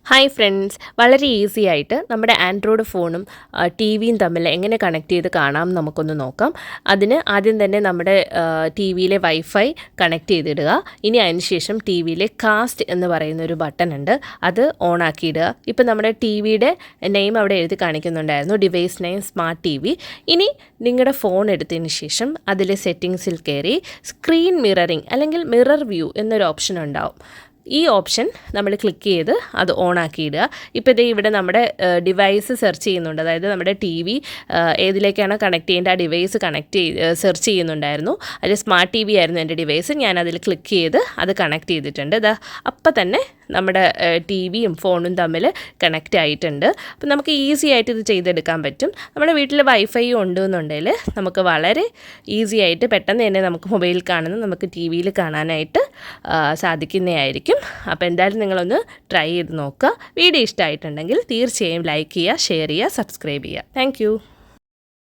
Hi friends, വളരെ easy ആയിട്ട് നമ്മുടെ ആൻഡ്രോയിഡ് ഫോണും ടി വിയും തമ്മിൽ എങ്ങനെ കണക്ട് ചെയ്ത് കാണാം നമുക്കൊന്ന് നോക്കാം. അതിന് ആദ്യം തന്നെ നമ്മുടെ ടി വിയിലെ വൈഫൈ കണക്ട് ചെയ്തിടുക. ഇനി അതിന് ശേഷം ടി വിയിലെ കാസ്റ്റ് എന്ന് പറയുന്ന ഒരു ബട്ടൺ ഉണ്ട്, അത് ഓൺ ആക്കിയിടുക. ഇപ്പം നമ്മുടെ ടി വിയുടെ നെയിം അവിടെ എഴുതി കാണിക്കുന്നുണ്ടായിരുന്നു, device name smart TV. ഇനി നിങ്ങളുടെ ഫോൺ എടുത്തതിന് ശേഷം അതിലെ സെറ്റിങ്സിൽ കയറി സ്ക്രീൻ മിററിംഗ് അല്ലെങ്കിൽ മിറർ വ്യൂ എന്നൊരു ഓപ്ഷൻ ഉണ്ടാവും. ഈ ഓപ്ഷൻ നമ്മൾ ക്ലിക്ക് ചെയ്ത് അത് ഓൺ ആക്കിയിടുക. ഇപ്പോൾ ഇതേ ഇവിടെ നമ്മുടെ ഡിവൈസ് സെർച്ച് ചെയ്യുന്നുണ്ട്, അതായത് നമ്മുടെ ടി വി ഏതിലേക്കാണ് കണക്ട് ചെയ്യേണ്ട ആ ഡിവൈസ് സെർച്ച് ചെയ്യുന്നുണ്ടായിരുന്നു. അതിൽ സ്മാർട്ട് ടി വി ആയിരുന്നു എൻ്റെ ഡിവൈസ്. ഞാൻ അതിൽ ക്ലിക്ക് ചെയ്ത് അത് കണക്ട് ചെയ്തിട്ടുണ്ട്. അപ്പം തന്നെ നമ്മുടെ ടി വിയും ഫോണും തമ്മിൽ കണക്റ്റ് ആയിട്ടുണ്ട്. അപ്പം നമുക്ക് ഈസി ആയിട്ട് ഇത് ചെയ്തെടുക്കാൻ പറ്റും. നമ്മുടെ വീട്ടിൽ വൈഫൈ ഉണ്ടെന്നുണ്ടെങ്കിൽ നമുക്ക് വളരെ ഈസി ആയിട്ട് പെട്ടെന്ന് തന്നെ നമുക്ക് മൊബൈലിൽ കാണുന്നത് നമുക്ക് ടി വിയിൽ കാണാനായിട്ട് സാധിക്കുന്നതായിരിക്കും. അപ്പോൾ എന്തായാലും നിങ്ങളൊന്ന് ട്രൈ ചെയ്ത് നോക്കുക. വീഡിയോ ഇഷ്ടമായിട്ടുണ്ടെങ്കിൽ തീർച്ചയായും ലൈക്ക് ചെയ്യുക, ഷെയർ ചെയ്യുക, സബ്സ്ക്രൈബ് ചെയ്യുക. താങ്ക്